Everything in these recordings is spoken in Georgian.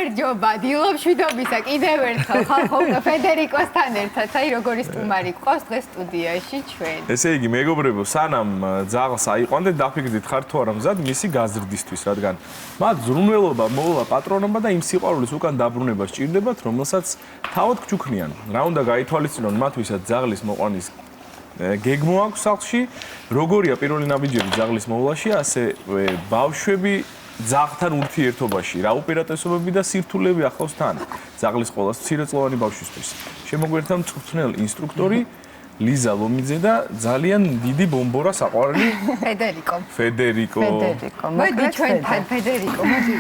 გამარჯობა, დილობ შვიდობისა, კიდევ ერთხელ ხალხო ფედერიკოსთან ერთად, აი როგორი სტუმარი გვყავს დღეს სტუდიაში ჩვენ. ესე იგი, მეგობრებო, სანამ ძაღლს აიყვანდეთ, დაფიქრდით ხარ თუ არა მზად მისი გაზრდისთვის, რადგან მათ ზრუნველობა მოულა პატრონობა და იმ სიყვარულის უკან დაბრუნება სჭირდებათ, რომელსაც თავად გჩუქნიან. რა უნდა გაითვალისწინონ მათ, ვისაც ძაღლის მოყვანის გეგმო აქვს სახლში, როგორია პირველი ნაბიჯები ძაღლის მოვლაში, ასე ბავშვები ძაღლთან ურთიერთობაში, რა უპირატესობები და სირთულეები ახლავს თან ძაღლის ყოველას მცირეწლოვანი ბავშვისთვის. შემოგვერთა მწვრთნელ ინსტრუქტორი ლიზა ლომიძე და ძალიან დიდი ბომბორა საყვარელი ფედერიკო. მოდი ჩვენთან ფედერიკო, მოდი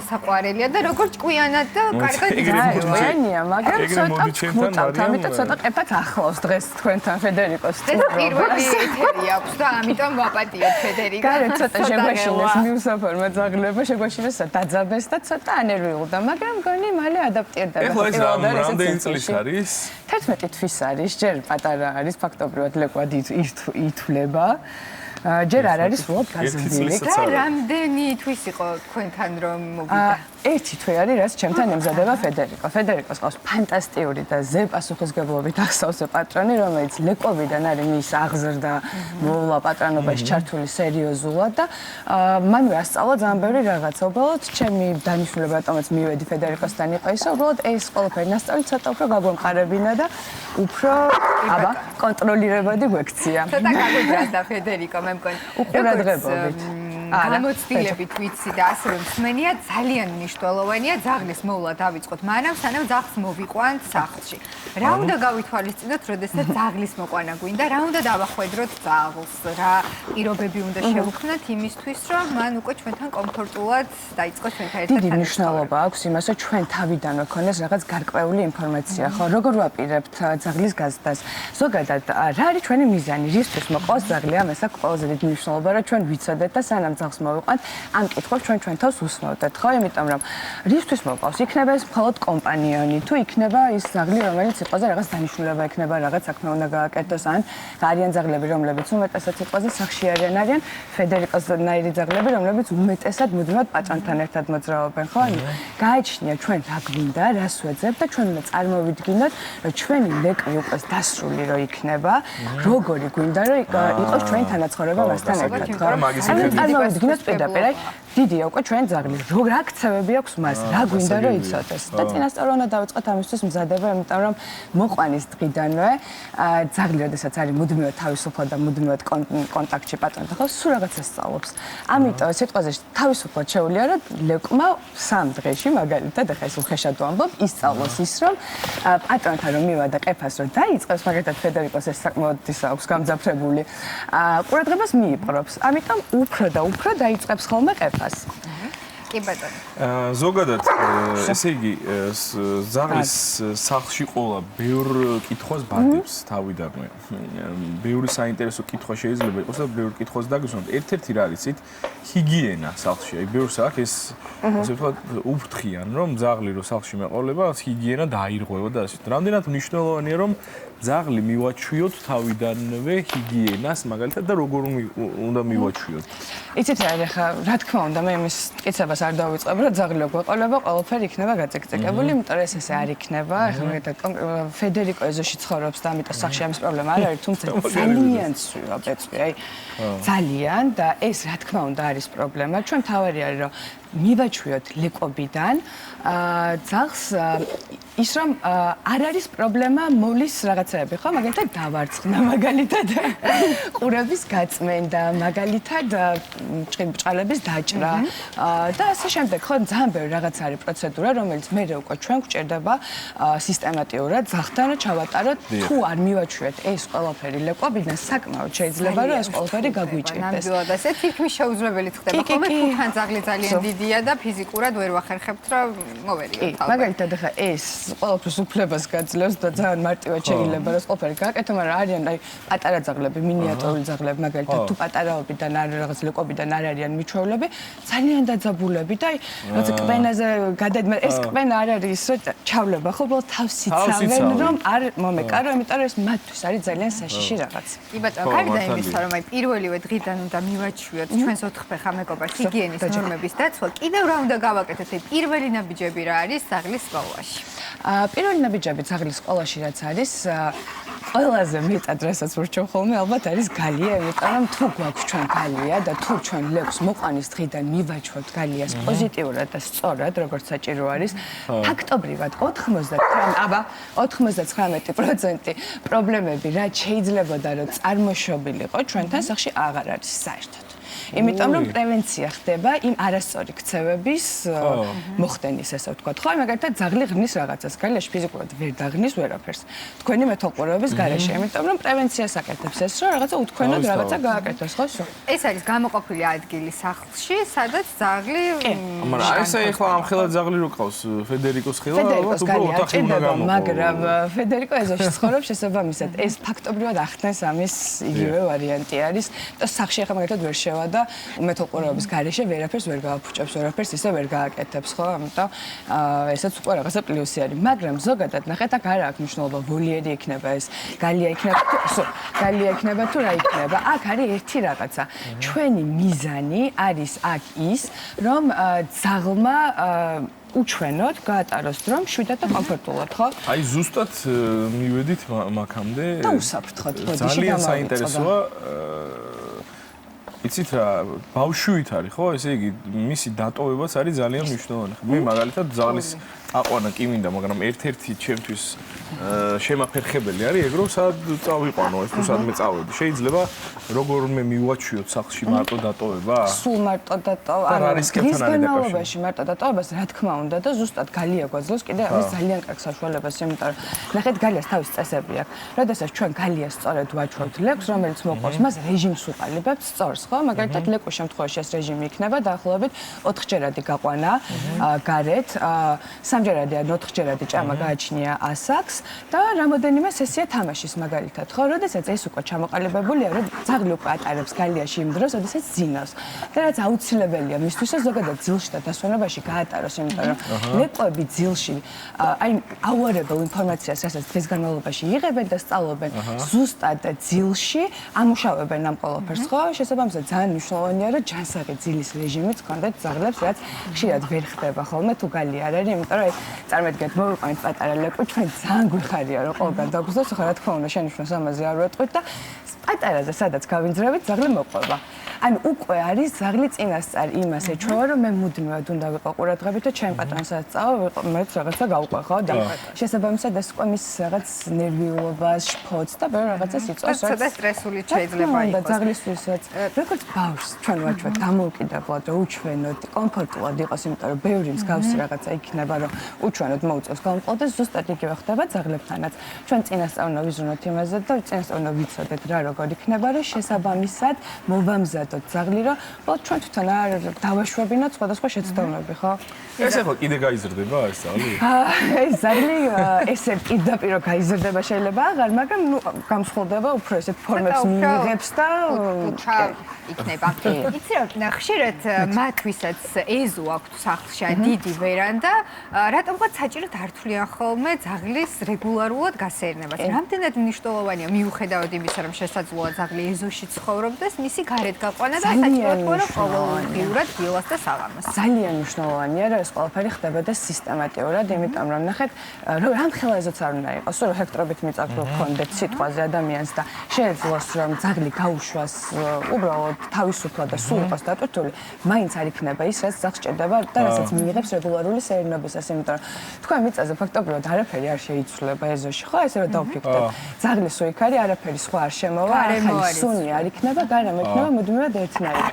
საყვარელია და როგორ ჭკვიანად და კარგად იცნია, მაგრამ ცოტა გმუტავთ, ამიტომ ცოტა ყეფად ახლავს დღეს თქვენთან ფედერიკოს სტუმრობა. პირველი ეთერი აქვს და ამიტომ ვაპატიოთ ფედერიკო. გარეთ ცოტა შეგვაშინეს მიუსაფორმა ძაღლება, შეგვაშინეს დაძაბეს და ცოტა ანერვიულდა, მაგრამ გონი მალე ადაპტირდება. ეხლა ეს რამდენი წლის არის? 11 თვის არის, ჯერ პატარა არის ფაქტობრივად ლეკვად ითვლება. ჯერ არ არის უბრალოდ გაზრდილი. და რამდენი თვის იყო თქვენთან რომ მოვიდა? ერთი თვე არის, რაც ჩემთან ემზადება ფედერიკო. ფედერიკოს ყავს ფანტასტიკური და ზე პასუხისმგებლობით ახსოვსო პატრონი, რომელიც ლეკვებიდან არის მის აღზრდა მოვლა პატრონობაში ჩართული სერიოზულად და მან ვასწავლა ძალიან ბევრი რაღაცა. უბრალოდ ჩემი დანიშნულება რატომაც მივედი ფედერიკოსთან იყო ისე, უბრალოდ ეს ყველაფერი ნასწავლი ცოტა უფრო გაგვემყარებინა და უფრო კონტროლირებადი გვექცია. ცოტა გაგვიბრაზდა ფედერიკო, მე მგონი. უყურადღებობით. გამოცდილებით ვიცი და ასე რომ მსმენია ძალიან მნიშვნელოვანია ძაღლის მოვლა დავიწყოთ მანამ სანამ ძაღლს მოვიყვანთ სახლში. რა უნდა გავითვალისწინოთ, როდესაც ძაღლის მოყვანა გვინდა, რა უნდა დავახვედროთ ძაღლს, რა პირობები უნდა შევქმნათ იმისთვის, რომ მან უკვე ჩვენთან კომფორტულად დაიწყოს ჩვენთან ერთად. დიდი მნიშვნელობა აქვს იმას, რომ ჩვენ თავიდანვე ქონდეს რაღაც გარკვეული ინფორმაცია, ხო, როგორ ვაპირებთ ძაღლის გაზრდას. ზოგადად, რა არის ჩვენი მიზანი, რისთვის მოყავს ძაღლი, ამას აქვს ყველაზე დიდი მნიშვნელობა, რომ ჩვენ ვიცოდეთ და სანამ ძაღლს მოვიყვანთ, ამ კითხვას ჩვენ თავს უსმევდეთ, ხო? იმიტომ რომ რისთვის მოყავს? იქნება ეს მხოლოდ კომპანიონი, თუ იქნება ის ძაღლი, რომელიც სიტყვაზე რაღაც დანიშნულება ექნება, რაღაც საქმე უნდა გააკეთოს, ან არიან ძაღლები, რომლებიც უმეტესად სიტყვაზე სახლში არიან ფედერიკოსნაირი ძაღლები, რომლებიც უმეტესად მუდმივად პატრონთან ერთად მოძრაობენ, ხო? გააჩნია ჩვენ რა გვინდა, რას ვეძებთ და ჩვენ უნდა წარმოვიდგინოთ, რომ ჩვენი ლეკვი უკვე დასრული რო იქნება, როგორი გვინდა რომ იყოს ჩვენი თანაცხოვრება მასთან ერთად, ხო? წარმოვიდგინოთ პირდაპირ, დიდია უკვე ჩვენ ძაღლი, რა ქცევები აქვს მას, რა გვინდა რომ იცოდეს. და წინასწარ უნდა დავიწყოთ ამისთვის მზადება, იმიტომ რომ მოყვანის დღიდანვე ძაღლი, როდესაც არის მუდმივად თავისუფლად და მუდმივად კონტაქტში პატრონთან, ხო, სულ რაღაცას სწავლობს. ამიტომ სიტყვაზე თავისუფლად შეუძლია, რომ ლეკმა 3 დღეში, მაგალითად, ახლა ეს უხეშად ვამბობ, ისწავლოს ის, რომ პატრონთან რომ მივადა ყეფას რომ დაიწყებს, მაგალითად, ფედერიკოს ეს საკმაოდ ის აქვს გამძაფრებული. ყურადღებას მიიპყრობს. ამიტომ უფრო და უფრო დაიწყებს ხოლმე ყეფას. კი ბატონო. ზოგადად, ესე იგი, ძაღლის სახლში ყოლა ბევრ კითხვას ბადებს თავიდანვე. ბევრი საინტერესო კითხვა შეიძლება იყოს და ბევრ კითხვას დაგისვამთ. ერთ-ერთი რა არიცით, ჰიგიენა სახლში. აი, ბევრს აქვს ეს, ასე ვთქვათ, უფრთხიან, რომ ძაღლი რო სახლში მეყოლება, ჰიგიენა დაირღვევა და ასე. რამდენად მნიშვნელოვანია, რომ ძაღლი მივაჩვიოთ თავიდანვე ჰიგიენას, მაგალითად და როგორ უნდა მივაჩვიოთ. იცით რა, ახლა რა თქმა უნდა, მე იმის მტკიცებას არ დავიწყებ, რომ ძაღლი რო გვეყოლება, ყველაფერი იქნება გაწეკწეკებული, იმიტომ რომ ეს არ იქნება. ახლა მაგალითად ფედერიკო ეზოში ცხოვრობს და ამიტომ სახლში ამის პრობლემა არ არის, თუმცა ძალიან ცვივა ბეწვი, აი ძალიან და ეს რა თქმა უნდა არის პრობლემა. ჩვენ თავარი არის რომ მივაჩვიოთ ლეკვებიდან ძაღლს ის რომ არ არის პრობლემა მოვლის რაღაცეები, ხო? მაგალითად დავარცხნა, მაგალითად ყურების გაწმენდა, მაგალითად ბჭყალების დაჭრა და ასე შემდეგ, ხო? ძალიან ბევრი რაღაც არის პროცედურა, რომელიც მე უკვე ჩვენ გვჭირდება სისტემატიურად ძაღლთან ჩავატაროთ. თუ არ მივაჩვიოთ ეს ყველაფერი ლეკვებიდან, საკმაოდ შეიძლება რომ ეს ყველაფერი გაგვიჭირდეს. ნამდვილად ასე თითქმის შეუძლებელიც ხდება, ხოლმე თუ თან ძაღლი ძალიან დიდია და ფიზიკურად ვერ ვახერხებთ რა მოვერიოთ. მაგალითად ახლა ეს ყველაფერს უფლებას გაძლევს და ძალიან მარტივად შეიძლება რომ ყველაფერი გააკეთო, მაგრამ არიან აი პატარა ძაღლები, მინიატურული ძაღლები, მაგალითად თუ პატარაობიდან არ რაღაც ლეკვებიდან არ არიან მიჩვეულები, ძალიან დაძაბულები და აი როცა კბენაზე გადადმა ეს კბენა არ არის რომ ჩავლება, ხო, უბრალოდ თავს იცავენ რომ არ მომეკარო, იმიტომ რომ ეს მათთვის არის ძალიან საშიში რაღაც. კი ბატონო, კარგია იმის რომ აი პირველივე დღიდან უნდა მივაჩვიოთ ჩვენს 4 ფეხა მეგობარს ჰიგიენის ნორმების დაცვად. კიდევ რა უნდა გავაკეთოთ? პირველი ნაბიჯები რა არის ძაღლის სკოლაში? პირველი ნაბიჯები ძაღლის სკოლაში რაც არის, ყველაზე მეტად რასაც ვურჩევ ხოლმე, ალბათ არის გალია, იმიტომ რომ თუ გვაქვს ჩვენ გალია და თუ ჩვენ ლეკვს მოყვანის დღიდან მივაჩვევთ გალიას პოზიტიურად და სწორად, როგორც საჭირო არის, ფაქტობრივად 99% პრობლემები, რაც შეიძლებოდა რომ წარმოშობილიყო, ჩვენთან სახში აღარ არის საერთოდ. იმიტომ რომ პრევენცია ხდება იმ არასწორი ქცევების მოხდენის, ესე ვთქვათ. ხო, მაგალითად ძაღლი ღნის რაღაცას, გალიაში ფიზიკურად ვერ დაღნის ვერაფერს. თქვენი მეთვალყურეობის გარეშე, იმიტომ რომ პრევენციას აკეთებს ეს, რომ რაღაცა უთქვენოდ რაღაცა გააკეთოს, ხო? ეს არის გამოყოფილი ადგილი სახლში, სადაც ძაღლი მაგრამ აი ესე ახლა ამ ხელად ძაღლი რო ყავს ფედერიკოს ხელა, ფედერიკოს უბრალოდ ოთახი უნდა გამოყო. მაგრამ ფედერიკო ეზოში ცხოვრობს შესაბამისად. ეს ფაქტობრივად ახდენს ამის იგივე ვარიანტი არის და სახში ახლა მაგალითად ვერ შევა და მეთვალყურეობის გარეშე ვერაფერს ვერ გააფუჭებს, ვერაფერს ისე ვერ გააკეთებს, ხო? ამიტომ ესეც უკვე რაღაცა პლუსი არის. მაგრამ ზოგადად ნახეთ, აქ არ აქვს მნიშვნელობა ვოლიერი იქნება ეს, გალია იქნება თუ რა იქნება. აქ არის ერთი რაღაცა. ჩვენი მიზანი არის აქ ის, რომ ძაღლმა უჩვენოთ, გაატაროს დრო მშვიდად და კომფორტულად, ხო? აი ზუსტად მივედით მაგამდე. და უსაფრთხოდ, ძალიან საინტერესოა. იცით რა, ბავშვით არის, ხო? ესე იგი, მისი დატოვებაც არის ძალიან მნიშვნელოვანი. მე მაგალითად ძაღლის აყვანა კი მინდა, მაგრამ ერთ-ერთი ჩემთვის შემაფერხებელი არის ეგ რომ სად წავიყვანო ეს თუ სადმე წავედი. შეიძლება როგორმე მივაჩვიოთ სახლში მარტო დატოვება? სულ მარტო დატოვა. არის განმავლობაში მარტო დატოვებას რა თქმა უნდა და ზუსტად გალია გვაძლევს კიდე ამის ძალიან კარგ საშუალებას, იმიტომ რომ ნახეთ გალიას თავის წესები აქვს. როდესაც ჩვენ გალიას სწორედ ვაჩვევთ ლეკვს, რომელიც მოყავს, მას რეჟიმს უყალიბებთ სწორს, ხო? მაგალითად ლეკვის შემთხვევაში ეს რეჟიმი იქნება დაახლოებით 4ჯერადი გაყვანა გარეთ, 3ჯერადი ან 4ჯერადი ჭამა გააჩნია ასაკს და რამოდენიმე სესია თამაშის მაგალითად, ხო? როდესაც ეს უკვე ჩამოყალიბებულია, რომ ძაღლი უკვე ატარებს გალიაში იმ დროს, როდესაც ძინავს. და რაც აუცილებელია მისთვის ზოგადად ძილში და დასვენებაში გაატაროს, იმიტომ რომ ლეკვები ძილში აი აუარებელ ინფორმაციას, რასაც დღის განმავლობაში იღებენ და სწავლობენ, ზუსტად ძილში ამუშავებენ ამ ყველაფერს, ხო? შესაბამისად ძალიან მნიშვნელოვანია, რომ ჯანსაღი ძილის რეჟიმიც გქონდეთ ძაღლებს, რაც ხშირად ვერ ხდება ხოლმე თუ გალი არ არის, იმიტომ რომ წარმოგიდგენთ, მოვიყვანეთ პატარა ლეკვი, ჩვენ ძალიან გვიხარია, რომ ყველგან დაგვგზავს, ხო რა თქმა უნდა, შენიშვნას ამაზე არ ვეტყვით და პატარაზე სადაც გავინძრევით, ძაღლი მოყვება. ანუ უკვე არის ძაღლი წინასწარ იმას ეჩვევა, რომ მე მუდმივად უნდა ვიყო ყურადღებით და ჩემ პატრონს სადაც წავა, მეც რაღაცა გავყვე, ხო? და შესაბამისად ეს უკვე მის რაღაც ნერვიულობას, შფოთს და ბევრ რაღაცას იწვევს. ცოტა სტრესული შეიძლება და იყოს. ძაღლისთვისაც როგორც ბავშვს ჩვენ ვაჩვენებთ დამოუკიდებლად, რომ უჩვენოთ, კომფორტულად იყოს, იმიტომ რომ ბევრი მსგავსი რაღაცა იქნება, რომ უჩვენოთ, მოუწევს გამყოლდეს, ზუსტად იგივე ხდება ძაღლებთანაც. ჩვენ წინასწარ უნდა ვიზრუნოთ იმაზე და წინასწარ უნდა ვიცოდეთ რა როგორ იქნება, რომ შესაბამისად მოვამზადოთ ძაღლი, რომ ჩვენ თვითონ არ დავაშვებინოთ სხვადასხვა შეცდომები, ხო? ეს ახლა კიდე გაიზრდება ეს ძაღლი? ეს ძაღლი ესე პირდაპირ გაიზრდება შეიძლება აღარ, მაგრამ ნუ გამსხვილდება უფრო ესეთ ფორმებს მიიღებს და იქნება. იცი რა, ხშირად მათვისაც ეზო აქვთ სახლში დიდი ვერანდა, რატომღაც საჭიროდ არ თვლიან ხოლმე ძაღლის რეგულარულად გასეირნებას. რამდენად მნიშვნელოვანია მიუხედავად იმისა, რომ შესაძლოა ძაღლი ეზოში ცხოვრობდეს, მისი გარეთ გაყვანა და საჭიროდ რომ ყოველდღიურად დილას და საღამოს. ძალიან მნიშვნელოვანია, რომ ეს ყველაფერი ხდებოდეს სისტემატიურად, იმიტომ რომ ნახეთ, რომ რამ ხელა ეზოც არ უნდა იყოს, რომ ჰექტორობით მიწაქვი გქონდეთ სიტყვაზე ადამიანს და შეეძლოს რომ ძაღლი გაუშვას უბრალოდ თავისუფლად და სულ იყოს დატვირთული, მაინც არ იქნება ის, რაც ძაღლს სჭირდება და რასაც მიიღებს რეგულარული სეირნობისას, იმიტომ რომ თქვენ მიწაზე ფაქტობრივად არაფერი არ შეიცვლება ეზოში, ხო, ესე რომ დავფიქრდეთ. ძაღლი სულ იქ არის, არაფერი სხვა არ შემოვა, სუნი არ იქნება, გარემო იქნება მუდმივად ერთნაირი.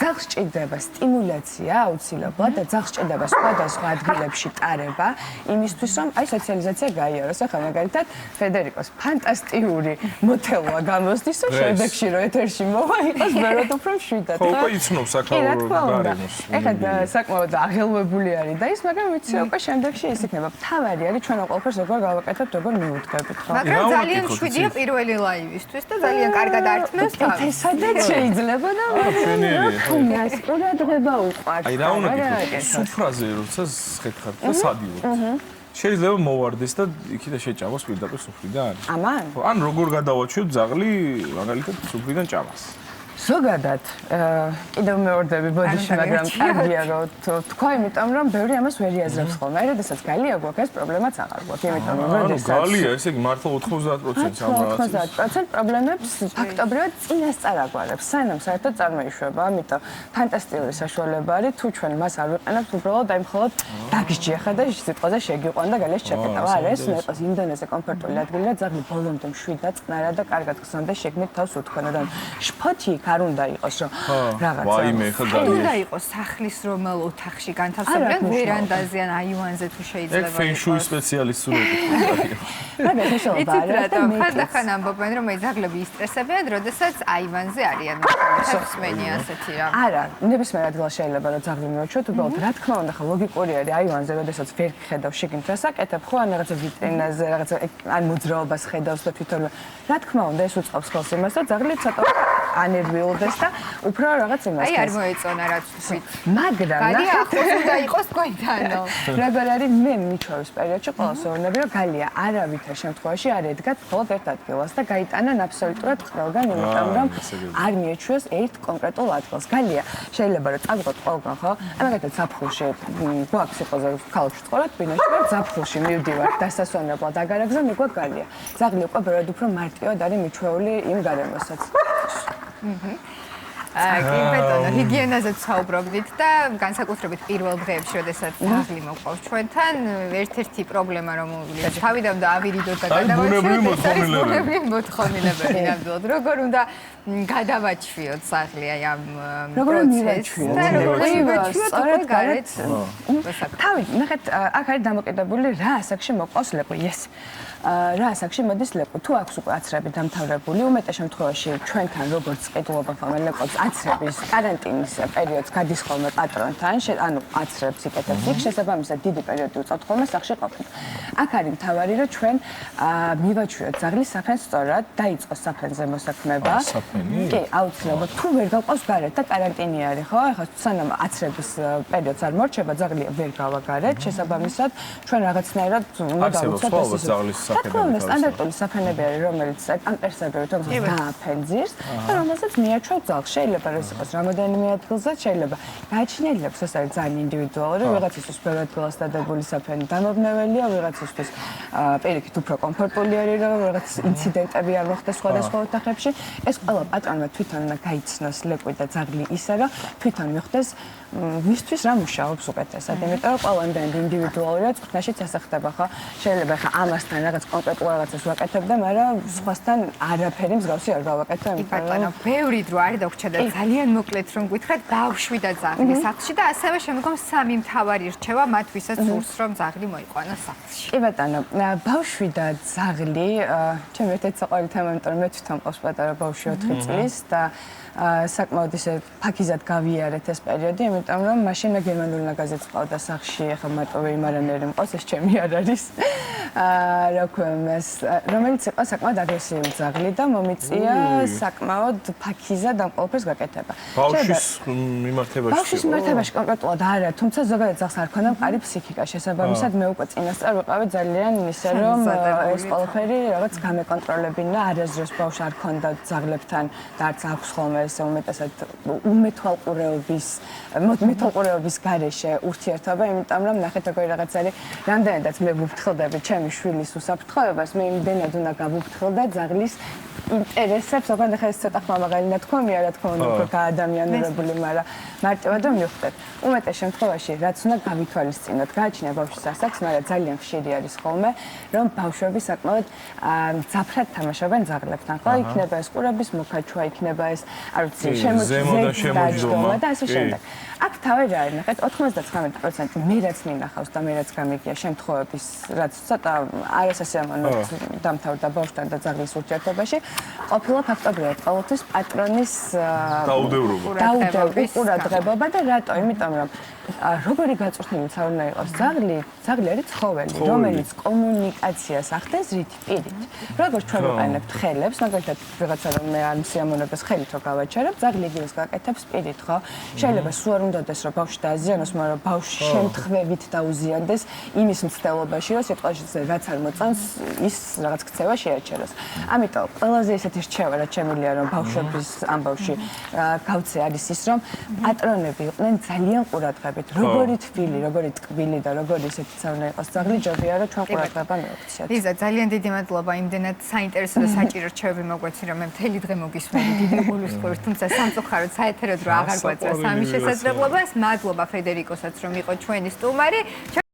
ძაღლს სჭირდება სტიმულაცია აუცილებლად და ძაღლს სჭირდება სხვადასხვა ადგილებში ტარება, იმისთვის რომ აი სოციალიზაცია გაიაროს. ახლა მაგალითად ფედერიკოს ფანტასტიკური მოტელვა გამოსდის, რომ შემდეგში რო ეთერში მოვა იყოს ბევრად უფრო მშვიდად. ხო, უკვე იცნობს აქაურ გარემოს. ეხლა საკმაოდ აღელვებული არის და ის, მაგრამ ვიცი უკვე შემდეგში ის იქნება. თავარი არის ჩვენ ყველაფერს როგორ გავაკეთებთ, როგორ მივუდგებით, ხო? მაგრამ ძალიან მშვიდია პირველი ლაივისთვის და ძალიან კარგად ართმევს თავს. ესადაც შეიძლება და ხუნას ყურადღება უყვარს. აი რა უნდა გიქოთ? სუფრაზე როცა ხეთხარ და სადიოთ. შეიძლება მოვარდეს და იქიდან შეჭამოს პირდაპირ სუფრიდან. ამან? ან როგორ გადავაჩვევთ ძაღლი მაგალითად სუფრიდან ჭამას. ზოგადად კიდევ მეორდები ბოდიში, მაგრამ კარგია რომ თქვა, იმიტომ რომ ბევრი ამას ვერ იაზრებს ხოლმე. აი, როდესაც გალია გვაქვს, ეს პრობლემაც აღარ გვაქვს, იმიტომ რომ როდესაც გალია, ესე იგი მართლა 90%-ს ამ რაღაცას. 90% პრობლემებს ფაქტობრივად წინასწარ აგვარებს, სანამ საერთოდ წარმოიშვება, ამიტომ ფანტასტიკური საშუალება არის, თუ ჩვენ მას არ ვიყენებთ, უბრალოდ აი მხოლოდ დაგსჯიხა და სიტყვაზე შეგიყვან და გალეს ჩაკეტავა. არა, ეს უნდა იყოს იმდენაზე კომფორტული ადვილი, რომ ძაღლი ბოლომდე მშვიდად, წყნარად და კარგად გზნოდა შეგნით თავს უთქვანა და შფოთი არ უნდა იყოს, რომ რაღაცა. ვაიმე, ხა გალია. უნდა იყოს სახლის რომელ ოთახში განთავსებიდან ვერანდაზე ან აივანზე თუ შეიძლება. ეგ ფენშუი სპეციალისტი უნდა იყოს. მაგრამ ეს ხანდახან ამბობენ, რომ აი ძაღლები ისტრესებიან, როდესაც აივანზე არიან. ხსმენი ასეთი რა. არა, ნებისმიერ ადგილას შეიძლება რომ ძაღლი მივაჩვოთ, უბრალოდ რა თქმა უნდა, ხა ლოგიკური არის აივანზე, როდესაც ვერ ხედავ შიგნით რას აკეთებ, ხო ან რაღაცა ვიტრინაზე, რაღაცა ან მოძრაობას ხედავს და თვითონ რა თქმა უნდა ეს უწყობს ხელს იმას, რომ ძაღლი ცოტა ანერვიულდეს და უფრო რაღაც იმას. აი არ მოეწონა რაც ვთქვით. მაგრამ გალია ახლოს უნდა იყოს თქვენთანო. როგორ არის მე მიჩვევის პერიოდში ყოველს ვეუბნები რომ გალია არავითარ შემთხვევაში არ ედგათ მხოლოდ ერთ ადგილას და გაიტანან აბსოლუტურად ყველგან, იმიტომ რომ არ მიეჩვიოს ერთ კონკრეტულ ადგილს. გალია შეიძლება რომ წავიღოთ ყველგან, ხო? ამაგათაც ზაფხულში გვაქვს იყოზე ქალაქში ვწხოვრობ, ბინაში ვარ ზაფხულში მივდივარ დასასვენებლად აგარაგზე მიგვაქვს გალია. ძაღლი უკვე ბევრად უფრო მარტივად არის მიჩვეული იმ გარემოსაც. კი ბატონო, ჰიგიენაზე ვსაუბრობდით და განსაკუთრებით პირველ დღეებში, როდესაც ძაღლი მოყავს ჩვენთან, ერთ-ერთი პრობლემა რომ თავიდან და ავირიდოთ და გადავაჩვიოთ, ეს ბუნებრივი მოთხოვნილებელი ნამდვილად. როგორ უნდა გადავაჩვიოთ ძაღლი აი ამ პროცესს და როგორ მივაჩვიოთ უკვე გარეთ. თავი, ნახეთ, აქ არის დამოკიდებული რა ასაკში მოყავს ლეკვი, ეს. რა ასაკში მოდის ლეკვი. თუ აქვს უკვე აცრები დამთავრებული, უმეტეს შემთხვევაში ჩვენთან როგორც ყიდულობენ ხოლმე ლეკვებს აცრების კარანტინის პერიოდს გადის ხოლმე პატრონთან, ანუ აცრებს იკეთებს იქ, შესაბამისად დიდი პერიოდი უწევთ ხოლმე სახლში ყოფნა. აქ არის მთავარი, რომ ჩვენ მივაჩვიოთ ძაღლის საფენს სწორად, დაიწყოს საფენზე მოსაქმება. კი, აუცილებლად. თუ ვერ გავყავს გარეთ და კარანტინი არის, ხო? ეხლა სანამ აცრების პერიოდს არ მორჩება, ძაღლი ვერ გავა გარეთ, შესაბამისად ჩვენ რაღაცნაირად უნდა დავუცოთ ეს ძაღლის რა თქმა უნდა, სტანდარტული საფენები არის, რომელიც ამ პერსებებით დააფენძირს და რომელსაც მიაჩვევ ძაღლს. შეიძლება რომ ეს იყოს რამოდენიმე ადგილზე, შეიძლება გააჩნიელებს, ეს არის ძალიან ინდივიდუალური, ვიღაცისთვის ბევრ ადგილას დადებული საფენი დამაბნეველია, ვიღაცისთვის პირიქით უფრო კომფორტული არის, რომ რაღაც ინციდენტები არ მოხდეს სხვადასხვა ოთახებში. ეს ყველა პატრონმა თვითონ უნდა გაიცნოს ლეკვი და ძაღლი ისე, რომ თვითონ მიხვდეს მისთვის რა მუშაობს უკეთესად, იმიტომ რომ ყველგან ინდივიდუალურად წვნაშიც ასე ხდება, ხო? შეიძლება ხა ამასთან რაღაც კონკრეტულ რაღაცას ვაკეთებ და მაგრამ სხვასთან არაფერი მსგავსი არ გავაკეთო, იმიტომ რომ ბევრი დრო არის დაგვრჩა და ძალიან მოკლედ რომ გითხრათ, ბავშვი და ძაღლი სახლში და ასევე შემდგომ სამი მთავარი რჩევა მათ ვისაც სურს რომ ძაღლი მოიყვანოს სახლში. კი ბატონო, ბავშვი და ძაღლი, ჩემი ერთ-ერთი საყვარელი თემა, იმიტომ რომ მე თვითონ მყავს პატარა ბავშვი 4 წლის და საკმაოდ ისე ფაქიზად გავიარეთ ეს პერიოდი, იმიტომ რომ მაშინ მე გერმანულ ნაგაზეთს ყავდა სახლში, ახლა მარტო ვეიმარანერი მყავს, ეს ჩემი არ არის. რა ქვემეს, რომელიც იყო საკმაოდ აგრესიული ძაღლი და მომიწია საკმაოდ ფაქიზად ამ ყველაფერს გაკეთება. ბავშვის მიმართებაში. ბავშვის მიმართებაში კონკრეტულად არა, თუმცა ზოგადად ძაღლს არ ქონდა მყარი ფსიქიკა, შესაბამისად მე უკვე წინასწარ ვიყავი ძალიან ისე რომ ეს ყველაფერი რაღაც გამეკონტროლებინა, არაზრს ბავშვს არ ქონდა ძაღლებთან და არც აქვს ხოლმე ესე უმეტესად მეთვალყურეობის გარეშე ურთიერთობა, იმიტომ რომ ნახეთ როგორი რაღაც არის, რამდენადაც მე ვუფრთხილდები ჩემი შვილის უსაფრთხოებას, მე იმდენად უნდა გავუფრთხილ და ძაღლის ინტერესებს, ოღონდ ახლა ეს ცოტა ხმამაღალი ნათქვამია, რა თქმა უნდა, უფრო გაადამიანურებული, მაგრამ მარტივად რომ მივხვდეთ. უმეტეს შემთხვევაში, რაც უნდა გავითვალისწინოთ, გააჩნია ბავშვის ასაკს, მაგრამ ძალიან ხშირი არის ხოლმე, რომ ბავშვები საკმაოდ მძაფრად თამაშობენ ძაღლებთან. ხო, იქნება ეს ყურების მოქაჩვა, იქნება ეს, არ ვიცი, შემოჭრა და ასე შემდეგ. აქ თავი რა არის, ნახეთ, 99% მე რაც მინახავს და მე რაც გამიგია შემთხვევების, რაც ცოტა არასასიამოვნო დამთავრდა ბავშვთან და ძაღლის ურთიერთობაში, ყოფილა ფაქტობრივად ყოველთვის პატრონის დაუდევრობა უყურადღება და რატო? იმიტომ რომ როგორი გაწვრთნილი უნდა იყოს ძაღლი? ძაღლი არის ცხოველი, რომელიც კომუნიკაციას ახდენს რითი? პირით. როგორც ჩვენ ვიყენებთ ხელებს, მაგალითად, ვიღაცა რომ მე არ სიამოვნებას ხელით რო გავაჩერებ, ძაღლი იგივეს გაკეთებს პირით, ხო? შეიძლება სულ არ უნდადეს რომ ბავშვი დააზიანოს, მაგრამ ბავშვი შემთხვევით დაუზიანდეს იმის მცდელობაში, რომ სიტყვაში რაც არ მოწონს, ის რაღაც ქცევა შეაჩეროს. ამიტომ ყველაზე ისეთი რჩევა რაც შემიძლია რომ ბავშვების ამბავში გავცე არის ის რომ პატრონები იყვნენ ძალიან ყურადღებით როგორი თბილი, როგორი ტკბილი და როგორი ისეთი ცავნა იყოს ძაღლი ჯობია რომ ჩვენ ყურადღება მივაქციოთ. ლიზა, ძალიან დიდი მადლობა იმდენად საინტერესო და საჭირო რჩევები მოგვეცი რომ მე მთელი დღე მოგისმენი დიდი გულისხმობით, თუმცა სამწუხაროდ საეთეროდ რო აღარ გვაძლევს ამის შესაძლებლობას. მადლობა ფედერიკოსაც რომ იყო ჩვენი სტუმარი.